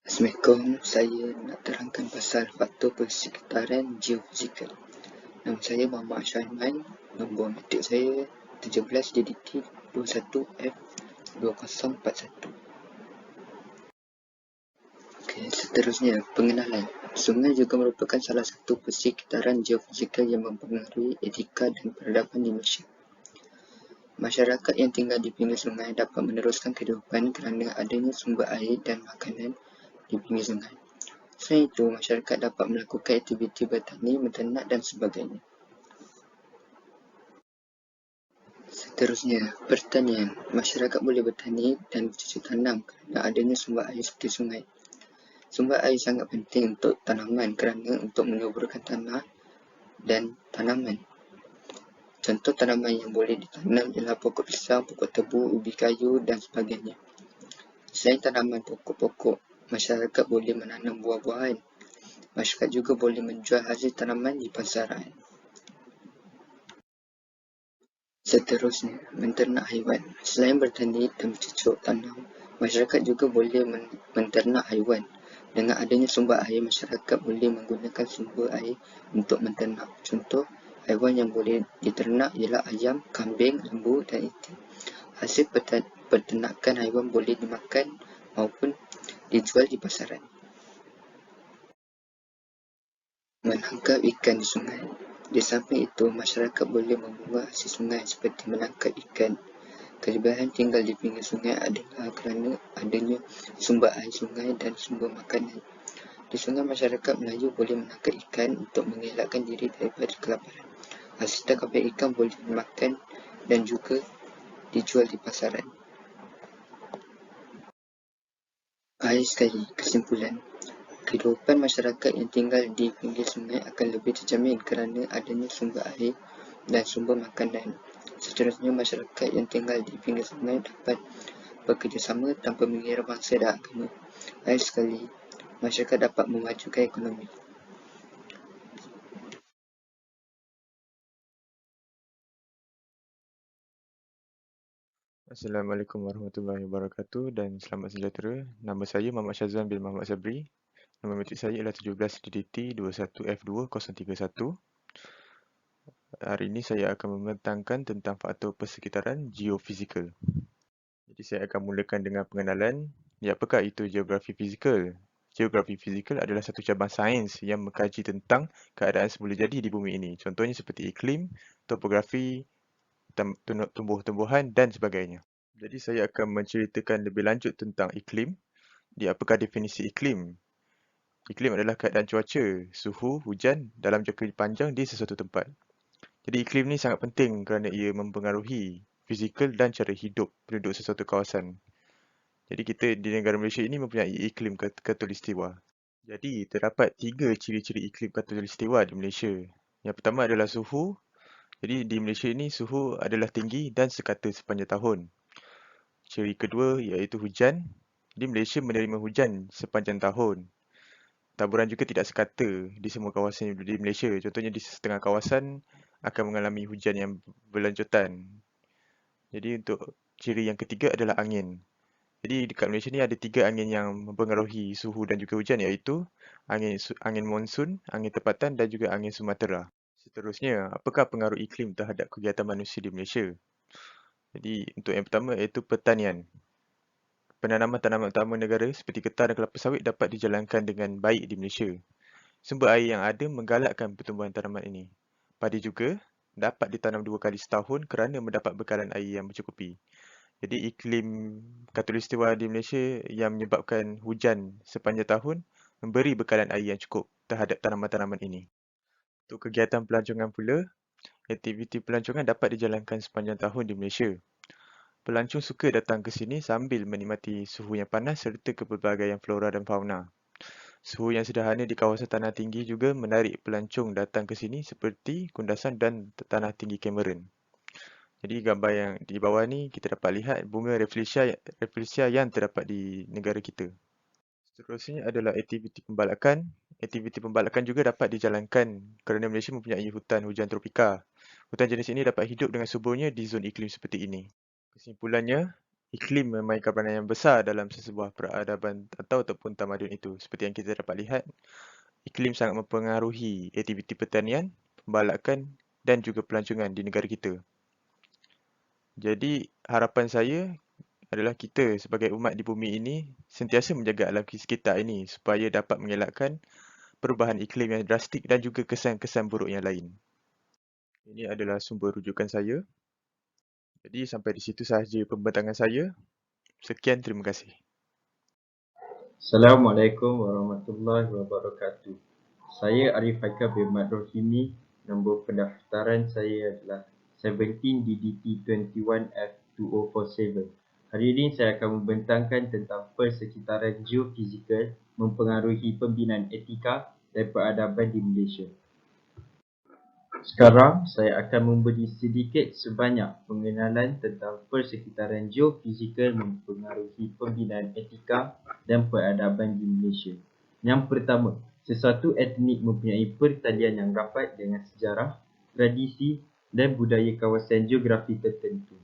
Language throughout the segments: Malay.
Assalamualaikum, saya nak terangkan pasal faktor persekitaran geofizikal. Nama saya Muhammad Syaiman, nombor matrik saya 17 JDT 21F2041. Okey, seterusnya, pengenalan. Sungai juga merupakan salah satu persekitaran geofizikal yang mempengaruhi etika dan peradaban di Malaysia. Masyarakat yang tinggal di pinggir sungai dapat meneruskan kehidupan kerana adanya sumber air dan makanan di pinggir sungai. Selain itu, masyarakat dapat melakukan aktiviti bertani, menternak dan sebagainya. Seterusnya, pertanian. Masyarakat boleh bertani dan bercocok tanam kerana adanya sumber air seperti sungai. Sumber air sangat penting untuk tanaman kerana untuk menyuburkan tanah dan tanaman. Contoh tanaman yang boleh ditanam ialah pokok pisang, pokok tebu, ubi kayu dan sebagainya. Selain tanaman pokok-pokok, masyarakat boleh menanam buah-buahan. Masyarakat juga boleh menjual hasil tanaman di pasaran. Seterusnya, menternak haiwan. Selain bertani dan bercocok tanam, masyarakat juga boleh menternak haiwan. Dengan adanya sumber air, masyarakat boleh menggunakan sumber air untuk menternak. Contoh, haiwan yang boleh diternak ialah ayam, kambing, lembu dan itik. Hasil peternakan haiwan boleh dimakan maupun dijual di pasaran. Menangkap ikan di sungai. Di samping itu, masyarakat boleh membuat hasil sungai seperti menangkap ikan. Kelebihan tinggal di pinggir sungai adalah kerana adanya sumber air sungai dan sumber makanan. Di sungai, masyarakat Melayu boleh menangkap ikan untuk mengelakkan diri daripada kelaparan. Hasil tangkapan ikan boleh dimakan dan juga dijual di pasaran. Akhir sekali, kesimpulan. Kehidupan masyarakat yang tinggal di pinggir sungai akan lebih terjamin kerana adanya sumber air dan sumber makanan. Seterusnya, masyarakat yang tinggal di pinggir sungai dapat bekerjasama tanpa mengira bangsa dan agama. Akhir sekali, masyarakat dapat memajukan ekonomi. Assalamualaikum warahmatullahi wabarakatuh dan selamat sejahtera. Nama saya Muhammad Syazwan bin Muhammad Sabri. Nombor matrik saya ialah 17 DDT 21F2031. Hari ini saya akan membentangkan tentang faktor persekitaran geofizikal. Jadi saya akan mulakan dengan pengenalan. Apakah itu geografi fizikal? Geografi fizikal adalah satu cabang sains yang mengkaji tentang keadaan semula jadi di bumi ini. Contohnya seperti iklim, topografi, tumbuh-tumbuhan dan sebagainya. Jadi saya akan menceritakan lebih lanjut tentang iklim. Apakah definisi iklim? Iklim adalah keadaan cuaca, suhu, hujan dalam jangka panjang di sesuatu tempat. Jadi iklim ni sangat penting kerana ia mempengaruhi fizikal dan cara hidup penduduk sesuatu kawasan. Jadi kita di negara Malaysia ini mempunyai iklim khatulistiwa. Jadi terdapat 3 ciri-ciri iklim khatulistiwa di Malaysia. Yang pertama adalah suhu. Jadi di Malaysia ini suhu adalah tinggi dan sekata sepanjang tahun. Ciri kedua iaitu hujan. Di Malaysia menerima hujan sepanjang tahun. Taburan juga tidak sekata di semua kawasan di Malaysia. Contohnya di setengah kawasan akan mengalami hujan yang berlanjutan. Jadi untuk ciri yang ketiga adalah angin. Jadi dekat Malaysia ni ada 3 angin yang mempengaruhi suhu dan juga hujan iaitu angin monsun, angin tempatan dan juga angin Sumatera. Seterusnya, apakah pengaruh iklim terhadap kegiatan manusia di Malaysia? Jadi untuk yang pertama iaitu pertanian. Penanaman tanaman utama negara seperti ketan dan kelapa sawit dapat dijalankan dengan baik di Malaysia. Sumber air yang ada menggalakkan pertumbuhan tanaman ini. Padi juga dapat ditanam 2 kali setahun kerana mendapat bekalan air yang mencukupi. Jadi iklim khatulistiwa di Malaysia yang menyebabkan hujan sepanjang tahun memberi bekalan air yang cukup terhadap tanaman-tanaman ini. Untuk kegiatan pelancongan pula, aktiviti pelancongan dapat dijalankan sepanjang tahun di Malaysia. Pelancong suka datang ke sini sambil menikmati suhu yang panas serta kepelbagaian flora dan fauna. Suhu yang sederhana di kawasan tanah tinggi juga menarik pelancong datang ke sini seperti Kundasan dan tanah tinggi Cameron. Jadi gambar yang di bawah ni kita dapat lihat bunga rafflesia yang terdapat di negara kita. Seterusnya adalah aktiviti pembalakan. Aktiviti pembalakan juga dapat dijalankan kerana Malaysia mempunyai hutan hujan tropika. Hutan jenis ini dapat hidup dengan suburnya di zon iklim seperti ini. Kesimpulannya, Iklim memainkan peranan yang besar dalam sesebuah peradaban ataupun tamadun itu. Seperti yang kita dapat lihat, iklim sangat mempengaruhi aktiviti pertanian, pembalakan dan juga pelancongan di negara kita. Jadi, harapan saya adalah kita sebagai umat di bumi ini sentiasa menjaga alam sekitar ini supaya dapat mengelakkan perubahan iklim yang drastik dan juga kesan-kesan buruk yang lain. Ini adalah sumber rujukan saya. Jadi sampai di situ sahaja pembentangan saya. Sekian, terima kasih. Assalamualaikum warahmatullahi wabarakatuh. Saya Arif Haikal bin Mat Rohimi. Nombor pendaftaran saya adalah 17DDT21F2047. Hari ini saya akan membentangkan tentang persekitaran geofizikal mempengaruhi pembinaan etika dan peradaban di Malaysia. Sekarang saya akan memberi sedikit sebanyak pengenalan tentang persekitaran geofizikal mempengaruhi pembinaan etika dan peradaban di Malaysia. Yang pertama, sesuatu etnik mempunyai pertalian yang rapat dengan sejarah, tradisi dan budaya kawasan geografi tertentu.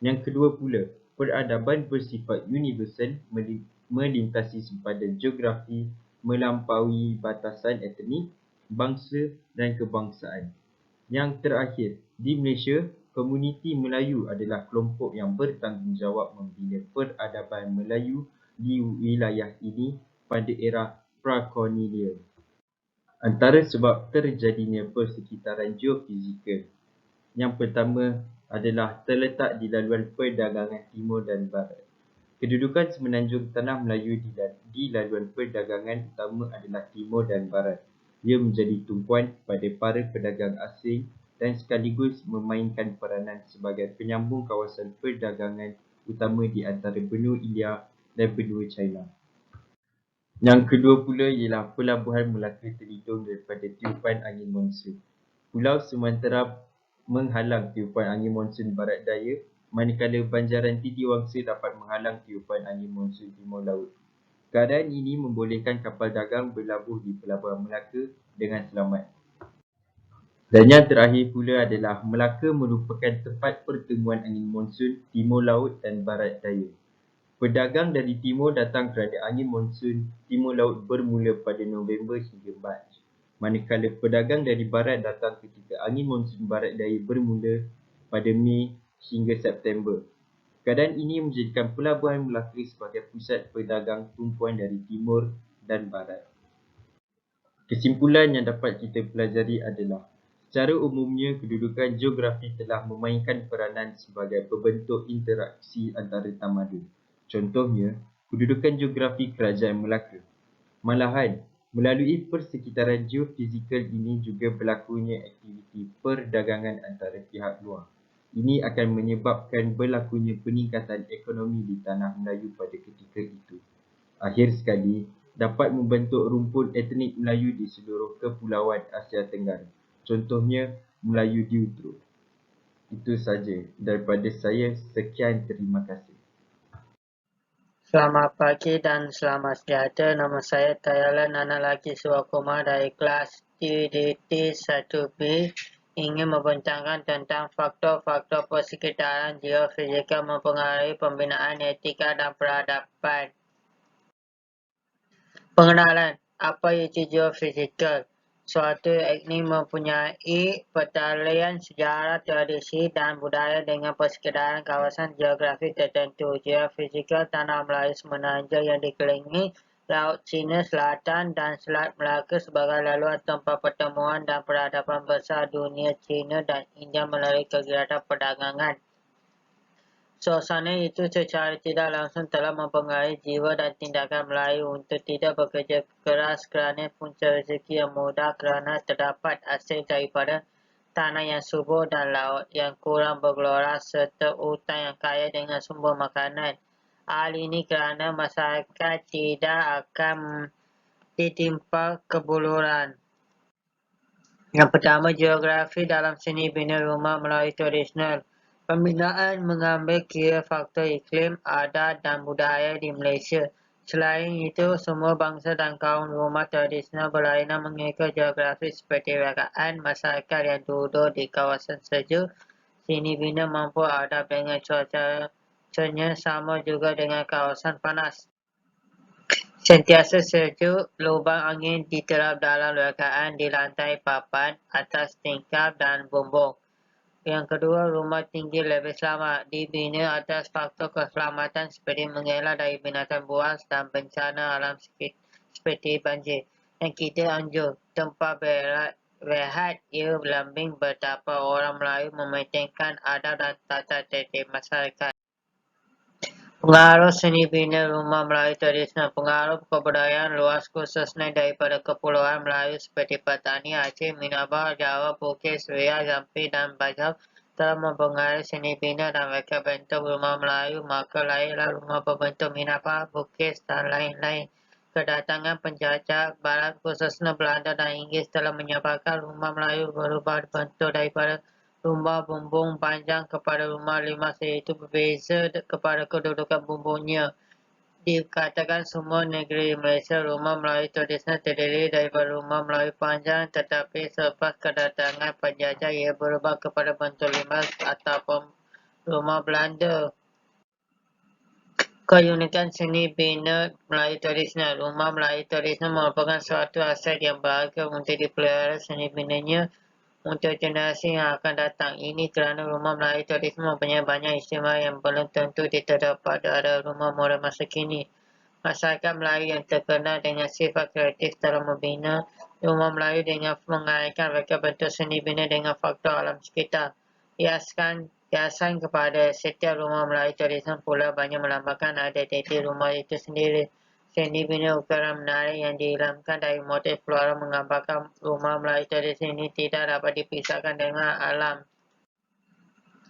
Yang kedua pula, peradaban bersifat universal melintasi sempadan geografi melampaui batasan etnik, bangsa dan kebangsaan. Yang terakhir, di Malaysia, komuniti Melayu adalah kelompok yang bertanggungjawab membina peradaban Melayu di wilayah ini pada era prakolonial. Antara sebab terjadinya persekitaran geofizikal, yang pertama adalah terletak di laluan perdagangan timur dan barat. Kedudukan semenanjung Tanah Melayu di laluan perdagangan utama adalah timur dan barat. Ia menjadi tumpuan kepada para pedagang asing dan sekaligus memainkan peranan sebagai penyambung kawasan perdagangan utama di antara benua India dan benua China. Yang kedua pula ialah pelabuhan Melaka terlindung daripada tiupan angin monsun. Pulau Sumatera menghalang tiupan angin monsun barat daya, manakala banjaran Titi Wangsa dapat menghalang tiupan angin monsun timur laut. Keadaan ini membolehkan kapal dagang berlabuh di Pelabuhan Melaka dengan selamat. Dan yang terakhir pula adalah Melaka merupakan tempat pertemuan angin monsun timur laut dan barat daya. Pedagang dari timur datang kerana angin monsun timur laut bermula pada November hingga Mac. Manakala pedagang dari barat datang ketika angin monsun barat daya bermula pada Mei hingga September. Keadaan ini menjadikan Pelabuhan Melaka sebagai pusat pedagang tumpuan dari timur dan barat. Kesimpulan yang dapat kita pelajari adalah secara umumnya kedudukan geografi telah memainkan peranan sebagai pembentuk interaksi antara tamadun. Contohnya, kedudukan geografi Kerajaan Melaka. Malahan, melalui persekitaran geofizikal ini juga berlakunya aktiviti perdagangan antara pihak luar. Ini akan menyebabkan berlakunya peningkatan ekonomi di Tanah Melayu pada ketika itu. Akhir sekali, dapat membentuk rumpun etnik Melayu di seluruh kepulauan Asia Tenggara. Contohnya, Melayu Deutero. Itu saja daripada saya. Sekian, terima kasih. Selamat pagi dan selamat sejahtera. Nama saya Tayalan anak lelaki Suwakumar dari kelas TDT 1B ingin membentangkan tentang faktor-faktor persekitaran geofizikal mempengaruhi pembinaan etika dan peradaban. Pengenalan, apa itu geofizikal? Suatu etnik mempunyai pertalian sejarah, tradisi dan budaya dengan persekitaran kawasan geografi tertentu. Geofizikal Tanah Melayu semenanjung yang dikelilingi Laut Cina Selatan dan Selat Melaka sebagai laluan tempat pertemuan dan peradaban besar dunia Cina dan India melalui kegiatan perdagangan. Suasana itu secara tidak langsung telah mempengaruhi jiwa dan tindakan Melayu untuk tidak bekerja keras kerana punca rezeki yang mudah kerana terdapat hasil daripada tanah yang subur dan laut yang kurang bergelora serta hutan yang kaya dengan sumber makanan. Hal ini kerana masyarakat tidak akan ditimpa kebuluran. Yang pertama, geografi dalam seni bina rumah melalui tradisional. Pembinaan mengambil kira faktor iklim, adat dan budaya di Malaysia. Selain itu, semua bangsa dan kaum rumah tradisional berlainan mengikut geografi seperti rakaan masyarakat yang duduk di kawasan sejuk. Seni bina mampu adap dengan cuaca Sebenarnya sama juga dengan kawasan panas. Sentiasa sejuk, lubang angin diterap dalam rekaan di lantai papan, atas tingkap dan bumbung. Yang kedua, rumah tinggi lebih selamat. Dibina atas faktor keselamatan seperti mengelak dari binatang buas dan bencana alam seperti banjir. Yang ketiga, anjur. Tempat berehat ia berlambing betapa orang Melayu mementingkan adab dan tata tertib masyarakat. Pengaruh seni bina rumah Melayu tradisional. Pengaruh kebudayaan luas khususnya daripada kepulauan Melayu seperti Patani, Aceh, Minabau, Jawa, Bugis, Riau, Jambi dan Bajau telah mempengaruhi seni bina dan reka bentuk rumah Melayu. Maka lahirlah rumah berbentuk Minabau, Bugis dan lain-lain. Kedatangan penjajah barat khususnya Belanda dan Inggris telah menyebabkan rumah Melayu berubah bentuk daripada rumah bumbung panjang kepada rumah limas, iaitu berbeza kepada kedudukan bumbungnya. Dikatakan semua negeri Malaysia rumah Melayu tradisional terdiri daripada rumah Melayu panjang, tetapi selepas kedatangan penjajah ia berubah kepada bentuk limas ataupun rumah Belanda. Keunikan seni bina Melayu tradisional. Rumah Melayu tradisional merupakan suatu aset yang berharga untuk dipelihara seni binanya untuk generasi yang akan datang. Ini kerana rumah Melayu tradisional mempunyai banyak istimewa yang belum tentu terdapat pada rumah moden masa kini. Masyarakat Melayu yang terkenal dengan sifat kreatif dalam membina rumah Melayu dengan mengaitkan reka bentuk seni bina dengan faktor alam sekitar. Hiasan kepada setiap rumah Melayu tradisional pula banyak melambangkan identiti rumah itu sendiri. Seni bina ukuran menarik yang diilhamkan dari motif floral menggambarkan rumah Melayu tradisi ini tidak dapat dipisahkan dengan alam.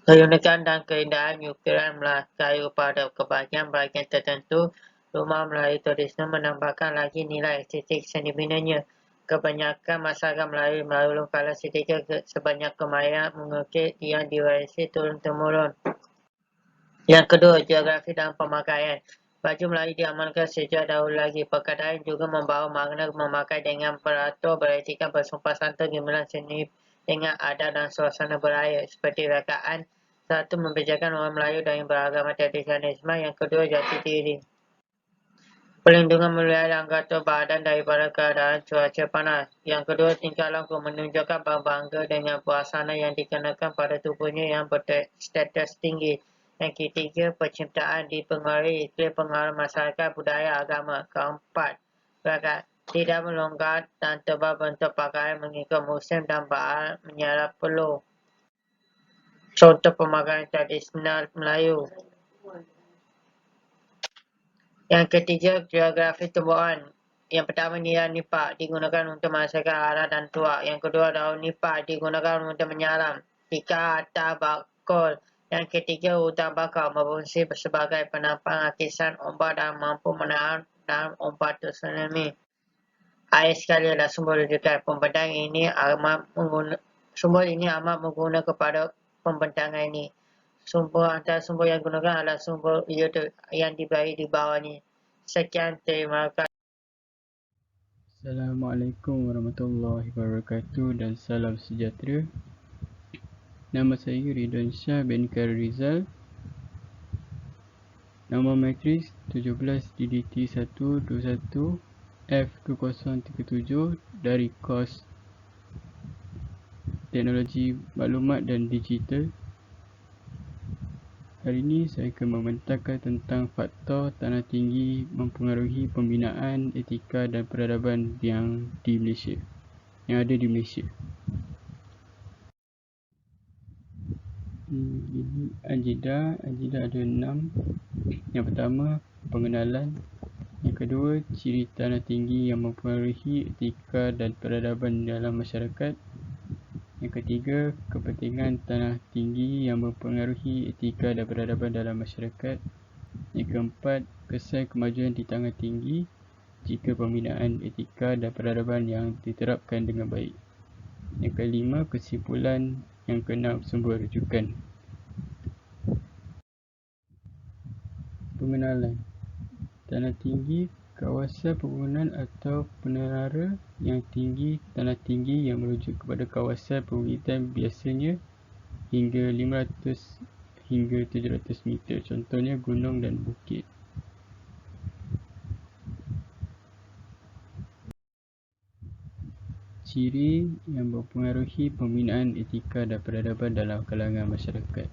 Keunikan dan keindahan ukiran kayu pada kebahagiaan-bahagian tertentu, rumah Melayu tradisional menambahkan lagi nilai estetik seni binanya. Kebanyakan masyarakat Melayu belum kalah sedikit sebanyak kemahiran mengukir yang diwarisi turun-temurun. Yang kedua, geografi dan pemakaian. Baju Melayu diamalkan sejak dahulu lagi. Perkataan juga membawa makna memakai dengan beratur, beretikan, bersumpah santun, gemilang seni dengan adat dan suasana beraya. Seperti rekaan, satu, membezakan orang Melayu dari beragama tradisionalisme. Yang kedua, jati diri. Perlindungan melihara anggota badan daripada keadaan cuaca panas. Yang kedua, tingkah laku menunjukkan berbangga dengan busana yang dikenakan pada tubuhnya yang berstatus tinggi. Yang ketiga, penciptaan dipengaruhi iklim pengaruh masyarakat, budaya, agama. Keempat, tidak melonggar dan tebal bentuk pakaian mengikut musim dan bahan menyerap peluh. Contoh pemakaian tradisional Melayu. Yang ketiga, geografi tumbuhan. Yang pertama, nira nipah digunakan untuk masyarakat arah dan tua. Yang kedua, daun nipah digunakan untuk menyalam. Tiga, atap bakul. Yang ketiga, hutan bakau berfungsi sebagai penampang akisan ombak dan mampu menahan dan ombak tsunami. Air sekali adalah sumber rujukan. Sumber ini amat mengguna kepada pembentangan ini. Antara sumber yang digunakan adalah sumber yang diberi di bawah ini. Sekian, terima kasih. Assalamualaikum warahmatullahi wabarakatuh dan salam sejahtera. Nama saya Ridwan Shah bin Rizal. Nama matris 17 DDT 121 F2037 dari kos Teknologi Maklumat dan Digital. Hari ini saya akan membentangkan tentang faktor tanah tinggi mempengaruhi pembinaan etika dan peradaban yang ada di Malaysia. Ini agenda ada 6. Yang pertama, pengenalan. Yang kedua, ciri tanah tinggi yang mempengaruhi etika dan peradaban dalam masyarakat. Yang ketiga, kepentingan tanah tinggi yang mempengaruhi etika dan peradaban dalam masyarakat. Yang keempat, kesan kemajuan di tanah tinggi jika pembinaan etika dan peradaban yang diterapkan dengan baik. Yang kelima, kesimpulan. Yang keenam, sumber rujukan. Pengenalan. Tanah tinggi, kawasan perkebunan atau penara yang tinggi. Tanah tinggi yang merujuk kepada kawasan perbukitan biasanya hingga 500 hingga 700 meter. Contohnya gunung dan bukit. Ciri yang mempengaruhi pembinaan etika dan peradaban dalam kalangan masyarakat.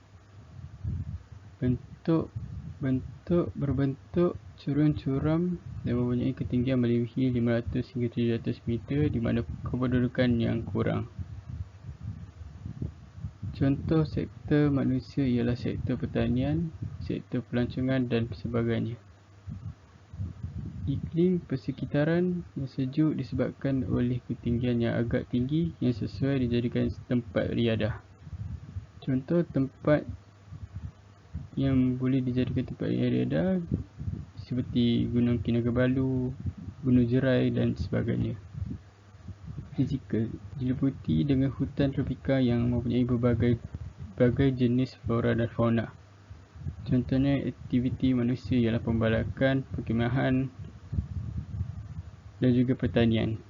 Berbentuk curun curam dan mempunyai ketinggian melebihi 500 hingga 700 meter di mana kependudukan yang kurang. Contoh sektor manusia ialah sektor pertanian, sektor pelancongan dan sebagainya. Iklim persekitaran yang sejuk disebabkan oleh ketinggian yang agak tinggi yang sesuai dijadikan tempat riadah. Contoh tempat yang boleh dijadikan tempat riadah seperti Gunung Kinabalu, Gunung Jerai dan sebagainya. Fizikal diliputi dengan hutan tropika yang mempunyai berbagai jenis flora dan fauna. Contohnya aktiviti manusia ialah pembalakan, perkemahan dan juga pertanian.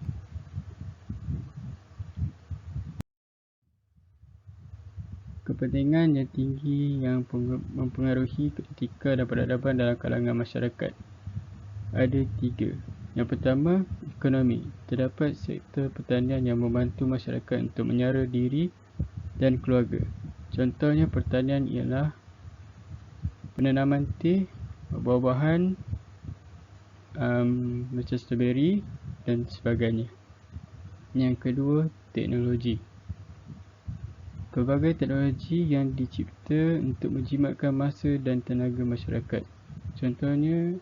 Kepentingan yang tinggi yang mempengaruhi etika dan peradaban dalam kalangan masyarakat. Ada 3. Yang pertama, ekonomi. Terdapat sektor pertanian yang membantu masyarakat untuk menyara diri dan keluarga. Contohnya pertanian ialah penanaman teh, buah-buahan, macam strawberry dan sebagainya. Yang kedua, teknologi. Pelbagai teknologi yang dicipta untuk menjimatkan masa dan tenaga masyarakat. Contohnya,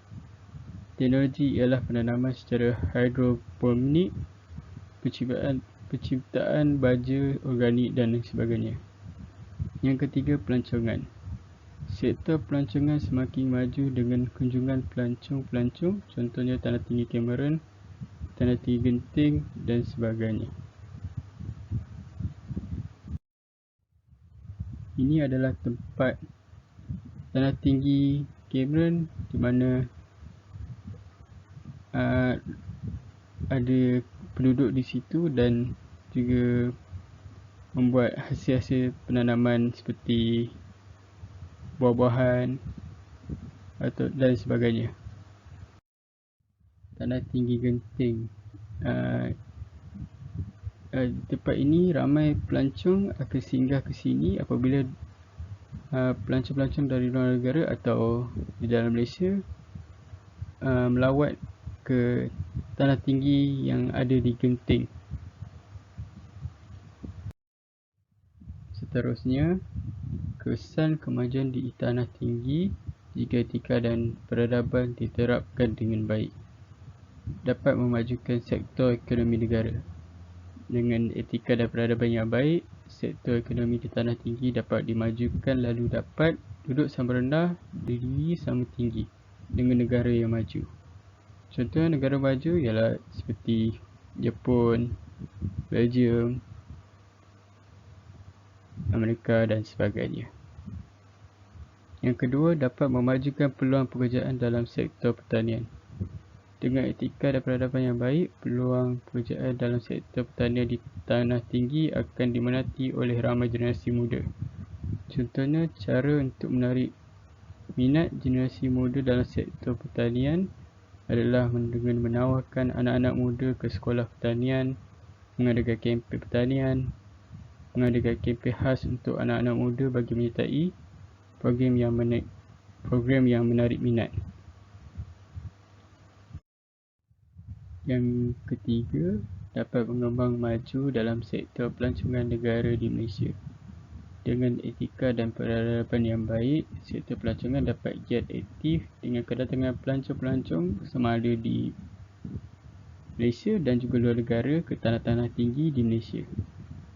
teknologi ialah penanaman secara hidroponik, penciptaan baja organik dan sebagainya. Yang ketiga, pelancongan. Sektor pelancongan semakin maju dengan kunjungan pelancong-pelancong, contohnya Tanah Tinggi Cameron, Tanah Tinggi Genting dan sebagainya. Ini adalah tempat Tanah Tinggi Cameron di mana ada penduduk di situ dan juga membuat hasil-hasil penanaman seperti buah-buahan dan sebagainya. Tanah Tinggi Genting. Tempat ini ramai pelancong akan singgah ke sini apabila pelancong-pelancong dari luar negara atau di dalam Malaysia melawat ke tanah tinggi yang ada di Genting. Seterusnya, kesan kemajuan di tanah tinggi jika etika dan peradaban diterapkan dengan baik dapat memajukan sektor ekonomi negara. Dengan etika dan peradaban yang baik, sektor ekonomi di tanah tinggi dapat dimajukan lalu dapat duduk sama rendah, berdiri sama tinggi dengan negara yang maju. Contoh negara maju ialah seperti Jepun, Belgium, Amerika dan sebagainya. Yang kedua, dapat memajukan peluang pekerjaan dalam sektor pertanian. Dengan etika dan peradaban yang baik, peluang pekerjaan dalam sektor pertanian di tanah tinggi akan diminati oleh ramai generasi muda. Contohnya, cara untuk menarik minat generasi muda dalam sektor pertanian adalah dengan menawarkan anak-anak muda ke sekolah pertanian, mengadakan kempen pertanian, mengadakan kempen khas untuk anak-anak muda bagi menyertai program yang menarik minat. Yang ketiga, dapat mengembang maju dalam sektor pelancongan negara di Malaysia. Dengan etika dan peradaban yang baik, sektor pelancongan dapat giat aktif dengan kedatangan pelancong-pelancong sama ada di Malaysia dan juga luar negara ke tanah-tanah tinggi di Malaysia.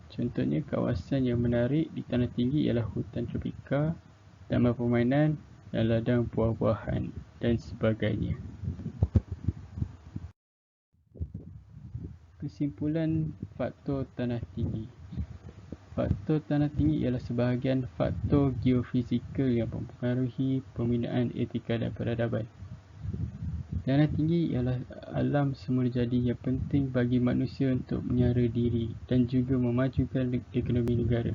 Contohnya, kawasan yang menarik di tanah tinggi ialah hutan tropika, taman permainan dan ladang buah-buahan dan sebagainya. Kesimpulan faktor tanah tinggi. Faktor tanah tinggi ialah sebahagian faktor geofizikal yang mempengaruhi pembinaan etika dan peradaban. Tanah tinggi ialah alam semula jadi yang penting bagi manusia untuk menyara diri dan juga memajukan ekonomi negara.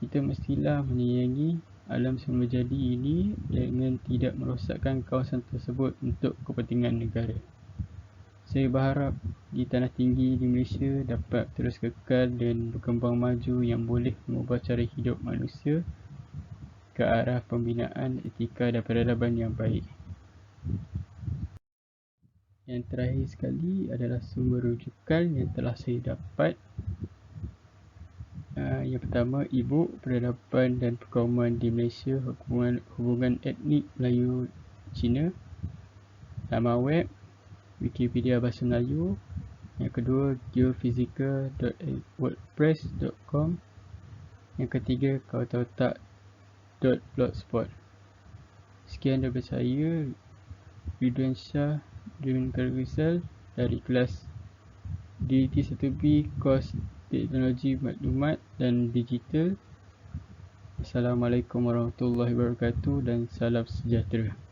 Kita mestilah menyayangi alam semula jadi ini dengan tidak merosakkan kawasan tersebut untuk kepentingan negara. Saya berharap di tanah tinggi di Malaysia dapat terus kekal dan berkembang maju yang boleh mengubah cara hidup manusia ke arah pembinaan etika dan peradaban yang baik. Yang terakhir sekali adalah sumber rujukan yang telah saya dapat. Yang pertama, Ibu Peradaban dan Perkauman di Malaysia, hubungan etnik Melayu Cina, laman web Wikipedia Bahasa Melayu. Yang kedua, geophysical.wordpress.com. Yang ketiga, kautaotak.blogspot. Sekian daripada saya, Ridwan Shah bin Rizal dari kelas DT 1B Kos Teknologi Maklumat dan Digital. Assalamualaikum warahmatullahi wabarakatuh dan salam sejahtera.